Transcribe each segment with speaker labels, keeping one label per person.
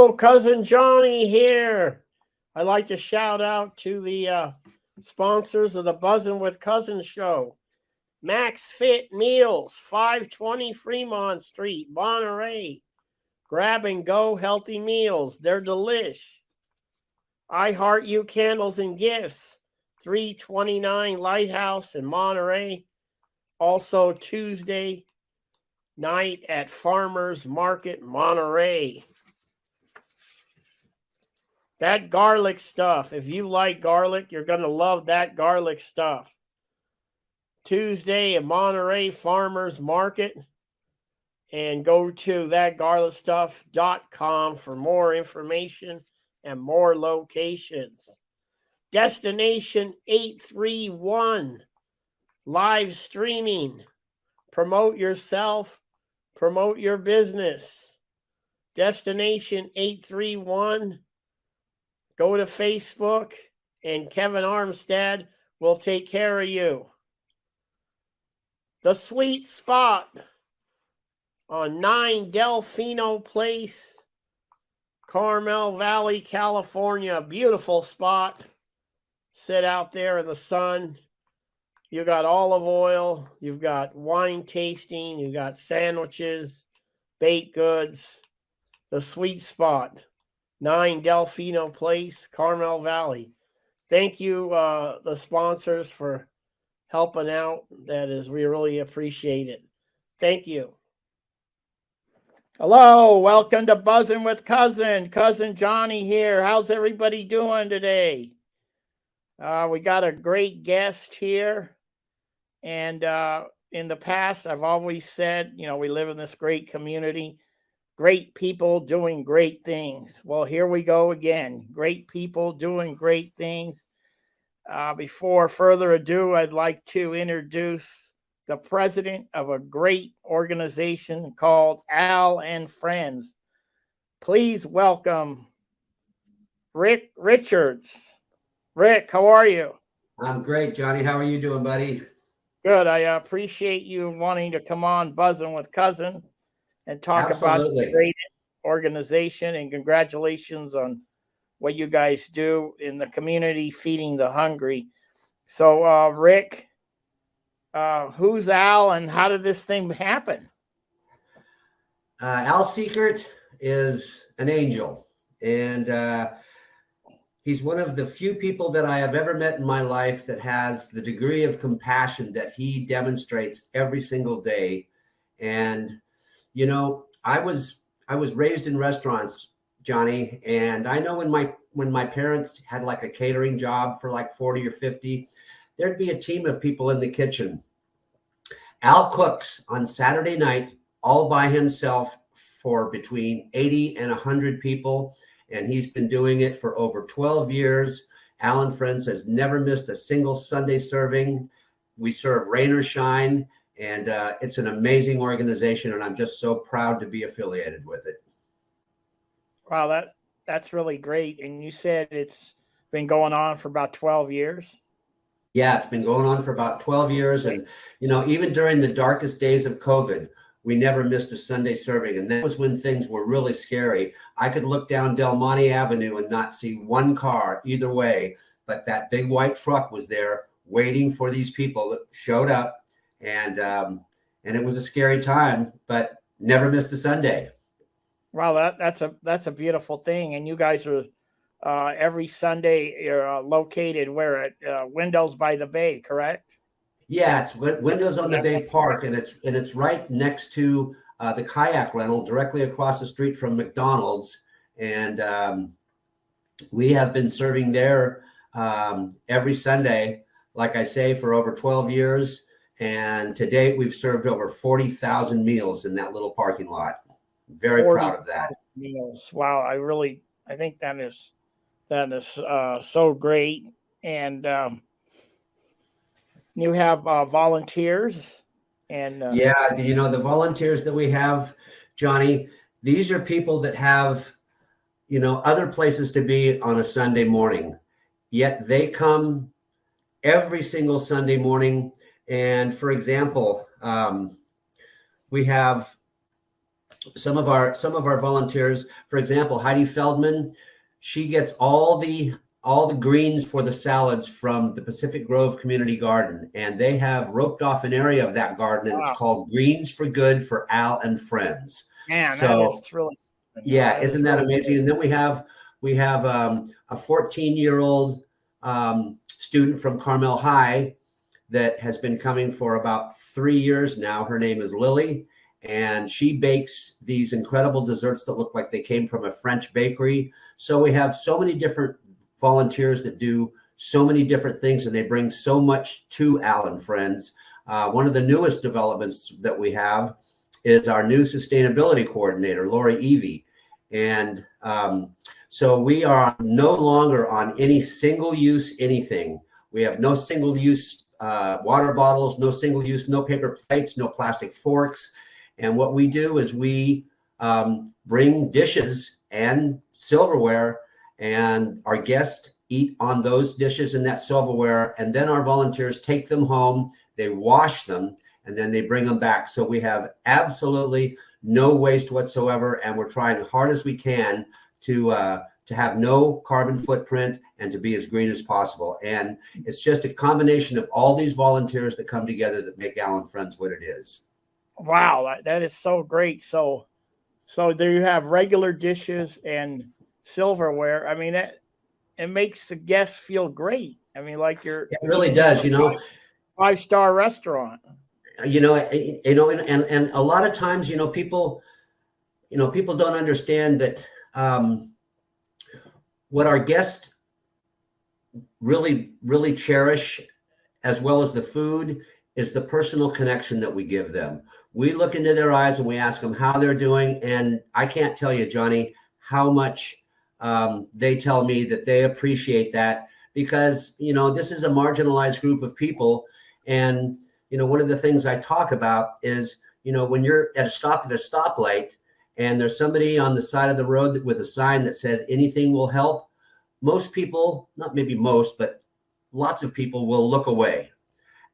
Speaker 1: Hello, Cousin Johnny here. I'd like to shout out to the sponsors of the Buzzin' with Cousin show. Max Fit Meals, 520 Fremont Street, Monterey. Grab and go healthy meals. They're delish. I Heart You Candles and Gifts, 329 Lighthouse in Monterey. Also Tuesday night at Farmers Market, Monterey. That garlic stuff, if you like garlic, you're going to love that garlic stuff. Tuesday at Monterey Farmers Market. And go to thatgarlicstuff.com for more information and more locations. Destination 831, live streaming. Promote yourself, promote your business. Destination 831. Go to Facebook, and Kevin Armstead will take care of you. The Sweet Spot on 9 Delfino Place, Carmel Valley, California. Beautiful spot. Sit out there in the sun. You got olive oil. You've got wine tasting. You got sandwiches, baked goods. The Sweet Spot, 9 Delfino Place, Carmel Valley. Thank you, the sponsors, for helping out. We really appreciate it. Thank you. Hello, welcome to Buzzin' with Cousin Johnny here. How's everybody doing today? We got a great guest here. And in the past, I've always said, we live in this great community, great people doing great things. Well, here we go again. Great people doing great things. Before further ado, I'd like to introduce the president of a great organization called Al and Friends. Please welcome Rick Richards. Rick, how are you?
Speaker 2: I'm great, Johnny. How are you doing, buddy?
Speaker 1: Good. I appreciate you wanting to come on Buzzin' with Cousin and talk about the great organization, and congratulations on what you guys do in the community feeding the hungry. So, Rick, who's Al and how did this thing happen?
Speaker 2: Al Seekert is an angel, and he's one of the few people that I have ever met in my life that has the degree of compassion that he demonstrates every single day. And, I was raised in restaurants, Johnny, and I know when my parents had like a catering job for like 40 or 50, there'd be a team of people in the kitchen. Al cooks on Saturday night all by himself for between 80 and 100 people, and he's been doing it for over 12 years. Al and Friends has never missed a single Sunday serving. We serve rain or shine, and it's an amazing organization, and I'm just so proud to be affiliated with it.
Speaker 1: Wow, that's really great. And you said it's been going on for about 12 years?
Speaker 2: Yeah, it's been going on for about 12 years. And, even during the darkest days of COVID, we never missed a Sunday serving. And that was when things were really scary. I could look down Del Monte Avenue and not see one car either way, but that big white truck was there waiting for these people that showed up. And it was a scary time, but never missed a Sunday.
Speaker 1: Wow, that's a beautiful thing. And you guys are every Sunday, you're located where at Windows by the Bay, correct?
Speaker 2: Yeah, it's Windows on the Bay Park, and it's right next to the kayak rental, directly across the street from McDonald's. And we have been serving there every Sunday, like I say, for over 12 years. And to date, we've served over 40,000 meals in that little parking lot. Very proud of that.
Speaker 1: Meals. Wow, I think that is so great. And you have volunteers, and
Speaker 2: yeah, the volunteers that we have, Johnny, these are people that have other places to be on a Sunday morning, yet they come every single Sunday morning. And for example, we have some of our volunteers, for example, Heidi Feldman, she gets all the greens for the salads from the Pacific Grove Community Garden, and they have roped off an area of that garden, and
Speaker 1: Wow.
Speaker 2: it's called Greens for Good for Al and Friends.
Speaker 1: Man,
Speaker 2: So
Speaker 1: that is really,
Speaker 2: yeah,
Speaker 1: is
Speaker 2: isn't that
Speaker 1: really
Speaker 2: amazing?
Speaker 1: good.
Speaker 2: And then we have a 14-year-old student from Carmel High that has been coming for about 3 years now. Her name is Lily, and she bakes these incredible desserts that look like they came from a French bakery. So we have so many different volunteers that do so many different things, and they bring so much to Al and Friends. One of the newest developments that we have is our new sustainability coordinator, Lori Evie. And so we are no longer on any single-use anything. We have no single-use water bottles, no single-use, no paper plates, no plastic forks. And what we do is we bring dishes and silverware, and our guests eat on those dishes and that silverware. And then our volunteers take them home, they wash them, and then they bring them back. So we have absolutely no waste whatsoever. And we're trying as hard as we can to have no carbon footprint and to be as green as possible. And it's just a combination of all these volunteers that come together that make Al and Friends what it is.
Speaker 1: Wow, that is so great. So there you have regular dishes and silverware. I mean, it makes the guests feel great. I mean, like
Speaker 2: it really does, you know,
Speaker 1: 5-star restaurant.
Speaker 2: You know, and a lot of times, people don't understand that what our guests really, really cherish, as well as the food, is the personal connection that we give them. We look into their eyes and we ask them how they're doing. And I can't tell you, Johnny, how much they tell me that they appreciate that, because, this is a marginalized group of people. And, one of the things I talk about is, when you're at a stoplight and there's somebody on the side of the road with a sign that says anything will help, most people, not maybe most, but lots of people will look away.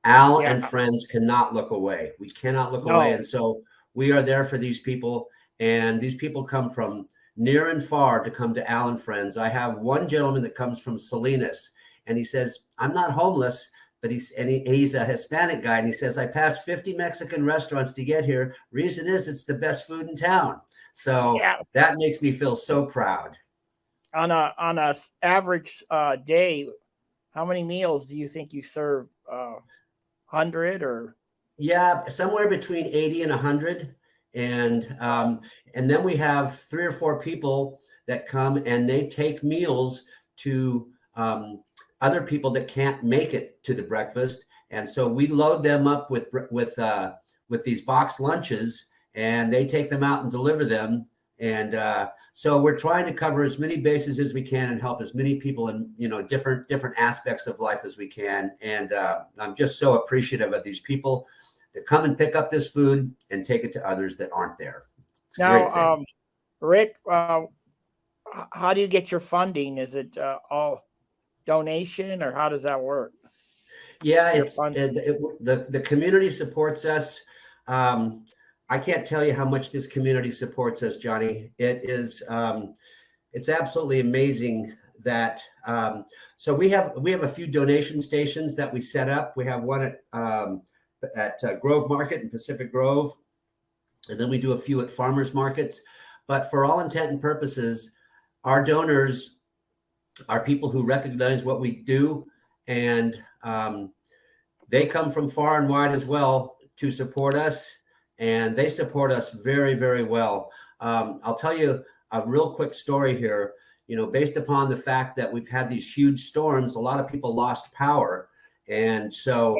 Speaker 2: Al and Friends cannot look away. We cannot look away. And so we are there for these people. And these people come from near and far to come to Al and Friends. I have one gentleman that comes from Salinas, and he says, I'm not homeless, but he's a Hispanic guy. And he says, I passed 50 Mexican restaurants to get here. Reason is it's the best food in town. So that makes me feel so proud.
Speaker 1: On a average day, how many meals do you think you serve? 100 or?
Speaker 2: Yeah, somewhere between 80 and 100. And then we have 3 or 4 people that come and they take meals to other people that can't make it to the breakfast. And so we load them up with these box lunches, and they take them out and deliver them. And so we're trying to cover as many bases as we can and help as many people in, different aspects of life as we can. And I'm just so appreciative of these people that come and pick up this food and take it to others that aren't there. It's a great thing.
Speaker 1: Rick, how do you get your funding? Is it all donation, or how does that work?
Speaker 2: Yeah, the community supports us. I can't tell you how much this community supports us, Johnny. It is, it's absolutely amazing that, so we have a few donation stations that we set up. We have one at Grove Market in Pacific Grove, and then we do a few at farmers markets. But for all intent and purposes, our donors are people who recognize what we do, and they come from far and wide as well to support us. And they support us very, very well. I'll tell you a real quick story here. Based upon the fact that we've had these huge storms, a lot of people lost power. And so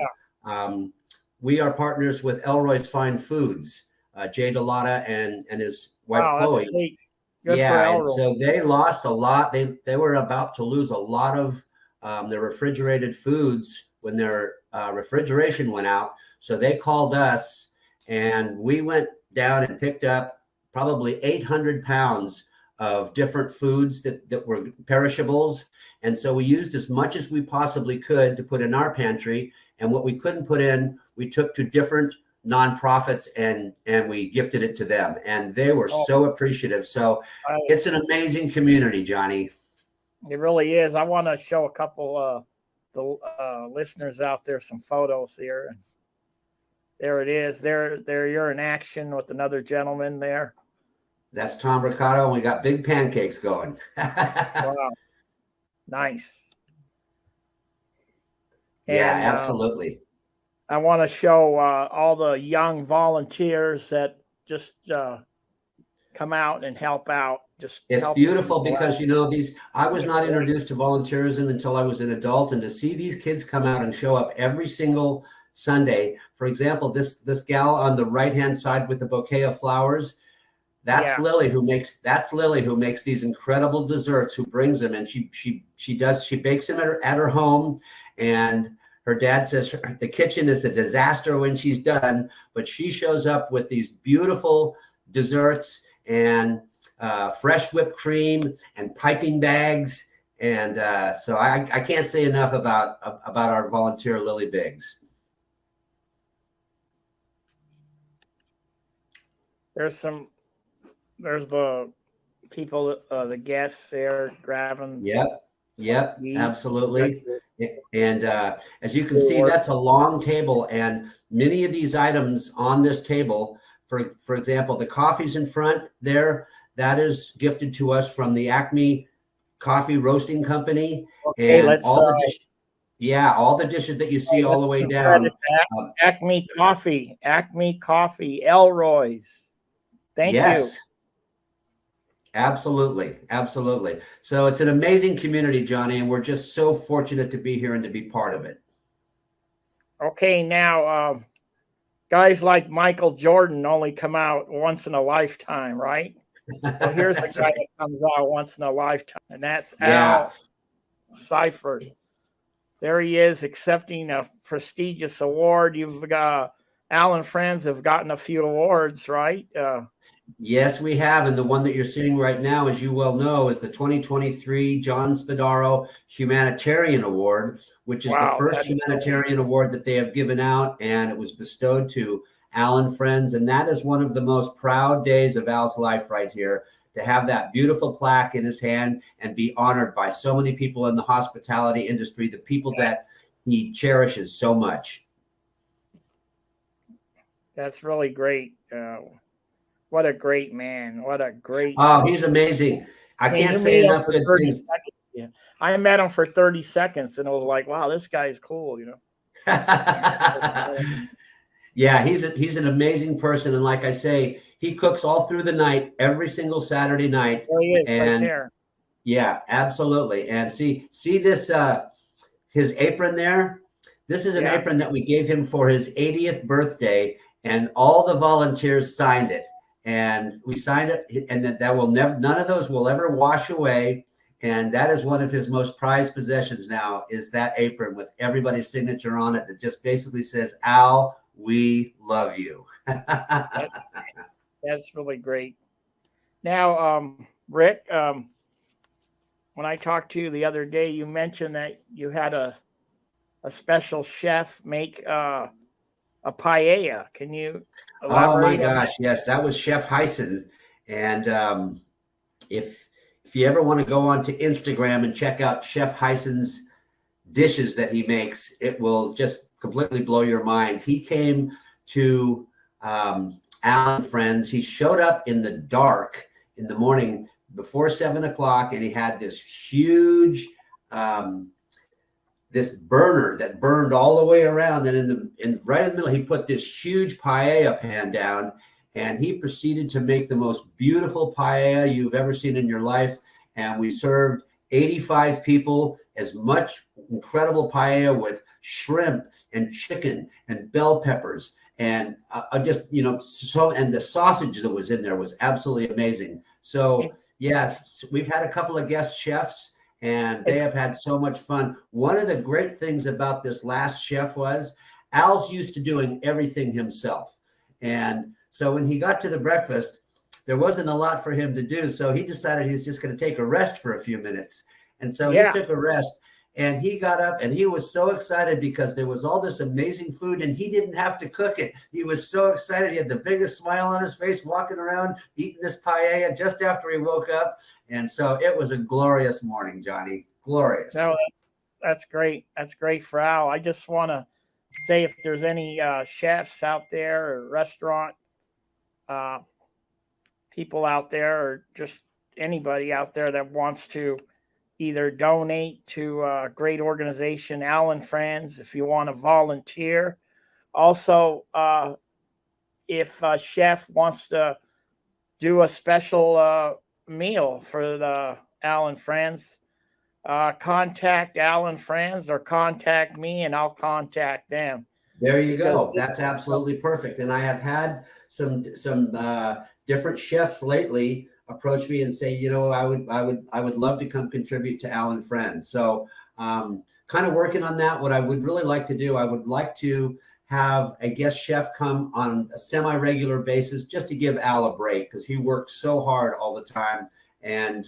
Speaker 2: we are partners with Elroy's Fine Foods, Jay Delata and his wife, Chloe. And so they lost a lot. They were about to lose a lot of their refrigerated foods when their refrigeration went out. So they called us, and we went down and picked up probably 800 pounds of different foods that were perishables. And so we used as much as we possibly could to put in our pantry. And what we couldn't put in, we took to different nonprofits, and we gifted it to them, and they were
Speaker 1: Oh,
Speaker 2: so appreciative. So
Speaker 1: I,
Speaker 2: it's an amazing community, Johnny.
Speaker 1: it really is. I want to show a couple the listeners out there some photos here. There it is. There you're in action with another gentleman there.
Speaker 2: That's Tom Ricardo, and we got big pancakes going.
Speaker 1: Wow, nice.
Speaker 2: Yeah,
Speaker 1: And
Speaker 2: absolutely.
Speaker 1: I want to show all the young volunteers that just come out and help out. Just
Speaker 2: It's
Speaker 1: helping
Speaker 2: beautiful
Speaker 1: people
Speaker 2: because,
Speaker 1: out.
Speaker 2: you know, I was not introduced to volunteerism until I was an adult, and to see these kids come out and show up every single Sunday. For example, this gal on the right-hand side with the bouquet of flowers, that's
Speaker 1: Yeah.
Speaker 2: Lily who makes these incredible desserts, who brings them, and she bakes them at her home. And her dad says the kitchen is a disaster when she's done, but she shows up with these beautiful desserts and fresh whipped cream and piping bags. And so I can't say enough about our volunteer Lily Biggs.
Speaker 1: There's the people, the guests there grabbing.
Speaker 2: Yep, absolutely. And as you can
Speaker 1: Good
Speaker 2: see,
Speaker 1: work.
Speaker 2: that's a long table, and many of these items on this table, for example, the coffee's in front there, that is gifted to us from the Acme Coffee Roasting Company.
Speaker 1: Okay,
Speaker 2: And
Speaker 1: let's
Speaker 2: all the dishes that you see all the way
Speaker 1: give
Speaker 2: down.
Speaker 1: credit to Acme Coffee, Elroy's. Thank
Speaker 2: Yes.
Speaker 1: you.
Speaker 2: Absolutely. So it's an amazing community, Johnny, and we're just so fortunate to be here and to be part of it.
Speaker 1: Okay, now guys like Michael Jordan only come out once in a lifetime, right? Well, here's a guy that comes out once in a lifetime, and that's Al Seifert. There he is, accepting a prestigious award. You've got Al and friends have gotten a few awards, right?
Speaker 2: Yes, we have. And the one that you're seeing right now, as you well know, is the 2023 John Spadaro Humanitarian Award, which is the first humanitarian award that they have given out. And it was bestowed to Al and friends. And that is one of the most proud days of Al's life right here, to have that beautiful plaque in his hand and be honored by so many people in the hospitality industry, the people that he cherishes so much.
Speaker 1: That's really great. What a great man. What a great.
Speaker 2: Oh, he's amazing. I can't say enough good things.
Speaker 1: Yeah. I met him for 30 seconds and it was like, wow, this guy's cool, you know.
Speaker 2: Yeah, he's an amazing person. And like I say, he cooks all through the night, every single Saturday night.
Speaker 1: There he is,
Speaker 2: and
Speaker 1: right there.
Speaker 2: Yeah, absolutely. And see this, his apron there. This is an apron that we gave him for his 80th birthday, and all the volunteers signed it. And we signed it, and that will never, none of those will ever wash away. And that is one of his most prized possessions now, is that apron with everybody's signature on it that just basically says, Al, we love you.
Speaker 1: That's really great. Now, Rick, when I talked to you the other day, you mentioned that you had a special chef make a paella. Can you elaborate?
Speaker 2: Oh my gosh, yes, that was Chef Heisen. And if you ever want to go on to Instagram and check out Chef Heisen's dishes that he makes, it will just completely blow your mind. He came to Al and friends. He showed up in the dark in the morning before 7 o'clock, and he had this huge this burner that burned all the way around. And right in the middle, he put this huge paella pan down, and he proceeded to make the most beautiful paella you've ever seen in your life. And we served 85 people as much incredible paella with shrimp and chicken and bell peppers and just, you know, and the sausage that was in there was absolutely amazing. So yeah, we've had a couple of guest chefs, and they have had so much fun. One of the great things about this last chef was Al's used to doing everything himself. And so when he got to the breakfast, there wasn't a lot for him to do. So he decided he's just going to take a rest for a few minutes. And so he took a rest. And he got up and he was so excited because there was all this amazing food and he didn't have to cook it. He was so excited. He had the biggest smile on his face walking around eating this paella just after he woke up. And so it was a glorious morning, Johnny. Glorious.
Speaker 1: No, that's great. That's great for Al. I just want to say if there's any chefs out there or restaurant people out there or just anybody out there that wants to either donate to a great organization, Al and Friends, if you want to volunteer. Also, if a chef wants to do a special meal for the Al and Friends, contact Al and Friends or contact me and I'll contact them.
Speaker 2: There you go. That's absolutely perfect. And I have had some different chefs lately approach me and say, you know, I would love to come contribute to Al and Friends. So kind of working on that. What I would really like to do, I would like to have a guest chef come on a semi-regular basis just to give Al a break because he works so hard all the time. And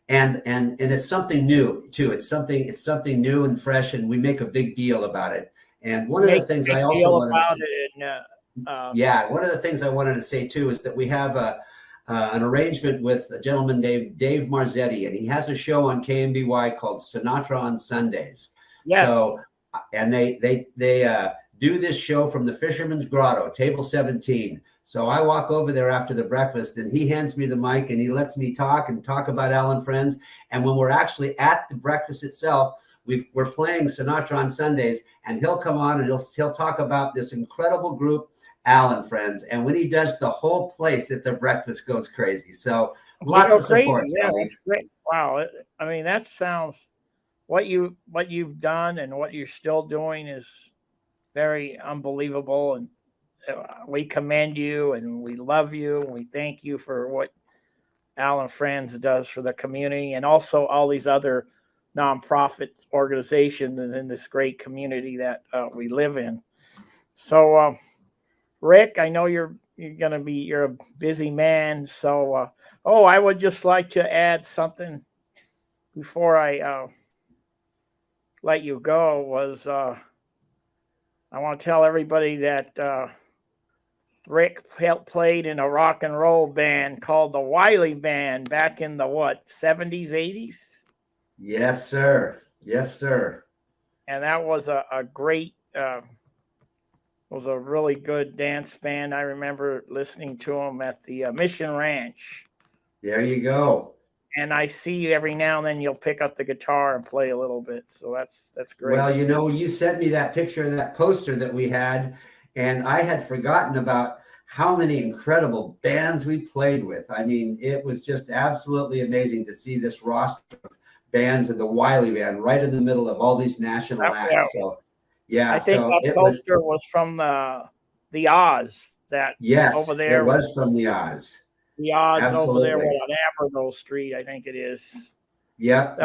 Speaker 2: it's something new too. It's something new and fresh, and we make a big deal about it. And one of the things I also wanted to say, one of the things I wanted to say too is that we have an arrangement with a gentleman named Dave Marzetti, and he has a show on KMBY called Sinatra on Sundays.
Speaker 1: Yes.
Speaker 2: So, and they do this show from the Fisherman's Grotto, table 17. So I walk over there after the breakfast and he hands me the mic and he lets me talk about Al and Friends. And when we're actually at the breakfast itself, we're playing Sinatra on Sundays, and he'll come on and he'll talk about this incredible group, Al and Friends. And when he does, the whole place at the breakfast goes crazy. So lots of support.
Speaker 1: Yeah, that's great. Wow. I mean, that sounds what you've done and what you're still doing is very unbelievable. And we commend you and we love you. And we thank you for what Al and Friends does for the community and also all these other nonprofit organizations in this great community that we live in. So, Rick, I know you're a busy man. So, I would just like to add something before I let you go. Was I want to tell everybody that Rick played in a rock and roll band called the Wiley Band back in the 70s, 80s.
Speaker 2: Yes, sir. Yes, sir.
Speaker 1: And that was a great. Was a really good dance band. I remember listening to them at the Mission Ranch.
Speaker 2: There you go.
Speaker 1: And I see every now and then you'll pick up the guitar and play a little bit. So that's great.
Speaker 2: Well, you know, you sent me that picture of that poster that we had, and I had forgotten about how many incredible bands we played with. I mean, it was just absolutely amazing to see this roster of bands and the Wiley Band right in the middle of all these national acts. So yeah,
Speaker 1: I think that poster was from the Oz that over there.
Speaker 2: It was from the Oz.
Speaker 1: The Oz over there on Aberville Street, I think it is.
Speaker 2: Yep.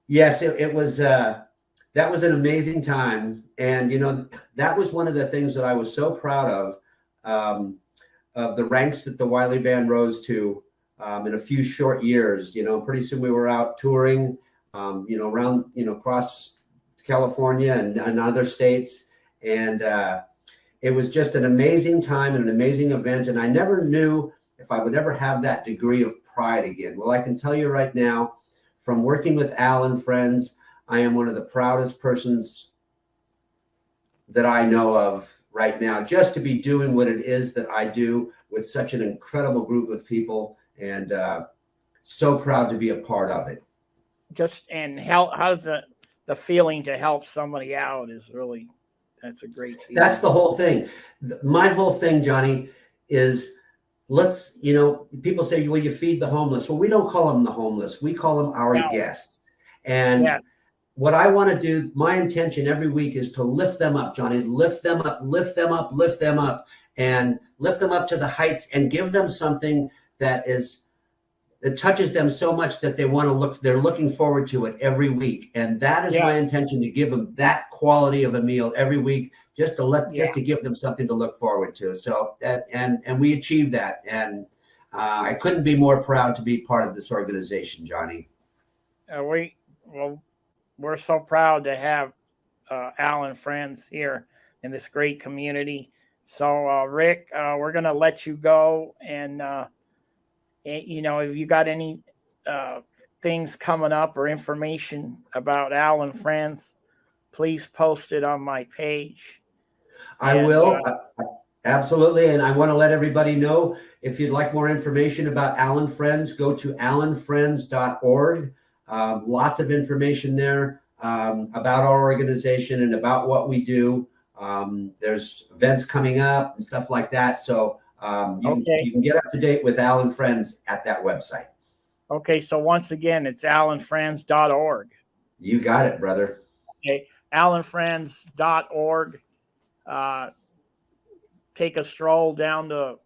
Speaker 2: Yes, it was that was an amazing time. And you know, that was one of the things that I was so proud of the ranks that the Wiley Band rose to in a few short years. You know, pretty soon we were out touring, around, across California and other states. And it was just an amazing time and an amazing event. And I never knew if I would ever have that degree of pride again. Well, I can tell you right now, from working with Al and Friends, I am one of the proudest persons that I know of right now, just to be doing what it is that I do with such an incredible group of people, and so proud to be a part of it.
Speaker 1: And how's the feeling to help somebody out is really, that's a great feeling.
Speaker 2: That's the whole thing. My whole thing, Johnny, is people say, well, you feed the homeless. Well, we don't call them the homeless. We call them our guests. And what I want to do, my intention every week is to lift them up, Johnny, lift them up, and lift them up to the heights and give them something that touches them so much that they're looking forward to it every week. And that is my intention, to give them that quality of a meal every week, just to give them something to look forward to. So and we achieved that. And I couldn't be more proud to be part of this organization, Johnny.
Speaker 1: well, we're so proud to have Al and friends here in this great community. So, Rick, we're going to let you go. And, if you got any uh, things coming up or information about Al and friends, please post it on my page.
Speaker 2: I
Speaker 1: And
Speaker 2: will. Absolutely. And I want to let everybody know, if you'd like more information about Allen Friends, go to allenfriends.org. Lots of information there about our organization and about what we do. There's events coming up and stuff like that. So you can get up to date with Allen Friends at that website.
Speaker 1: Okay. So once again, it's allenfriends.org.
Speaker 2: You got it, brother.
Speaker 1: Okay. allenfriends.org. Take a stroll down to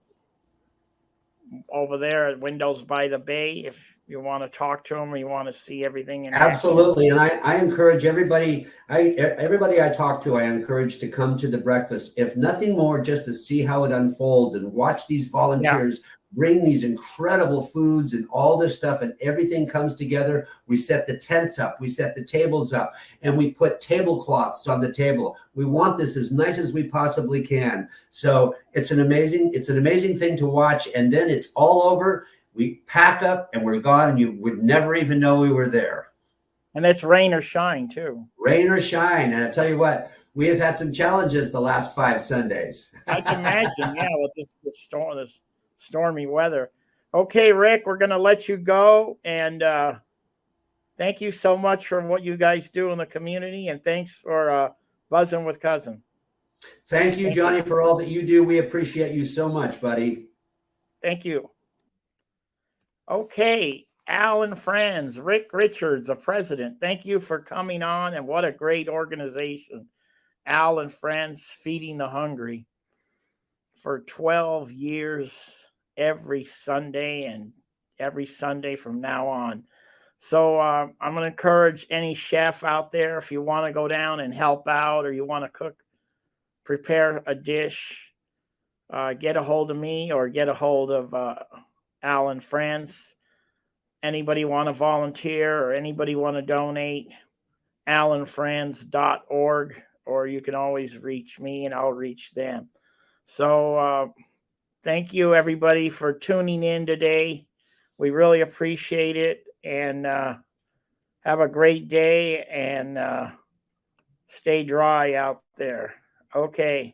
Speaker 1: over there at Windows by the Bay if you want to talk to them or you want to see everything in
Speaker 2: Absolutely. And I encourage everybody, everybody I talk to, I encourage to come to the breakfast, if nothing more, just to see how it unfolds and watch these volunteers bring these incredible foods and all this stuff, and everything comes together. We set the tents up, we set the tables up, and we put tablecloths on the table. We want this as nice as we possibly can. So it's an amazing thing to watch. And then it's all over. We pack up and we're gone, and you would never even know we were there.
Speaker 1: And it's rain or shine too.
Speaker 2: Rain or shine. And I tell you what, we have had some challenges the last 5 Sundays.
Speaker 1: I can imagine, with this stormy weather. Okay, Rick, we're going to let you go. And thank you so much for what you guys do in the community. And thanks for buzzing with Cousin.
Speaker 2: Thank you, Johnny, for all that you do. We appreciate you so much, buddy.
Speaker 1: Thank you. Okay, Al and Friends, Rick Richards, the president. Thank you for coming on, and what a great organization. Al and Friends, Feeding the Hungry, for 12 years, every Sunday and every Sunday from now on. So I'm going to encourage any chef out there, if you want to go down and help out or you want to prepare a dish, get a hold of me or get a hold of Al and Friends. Anybody want to volunteer or anybody want to donate, allenfriends.org, or you can always reach me and I'll reach them. So thank you, everybody, for tuning in today. We really appreciate it, and have a great day, and stay dry out there. Okay.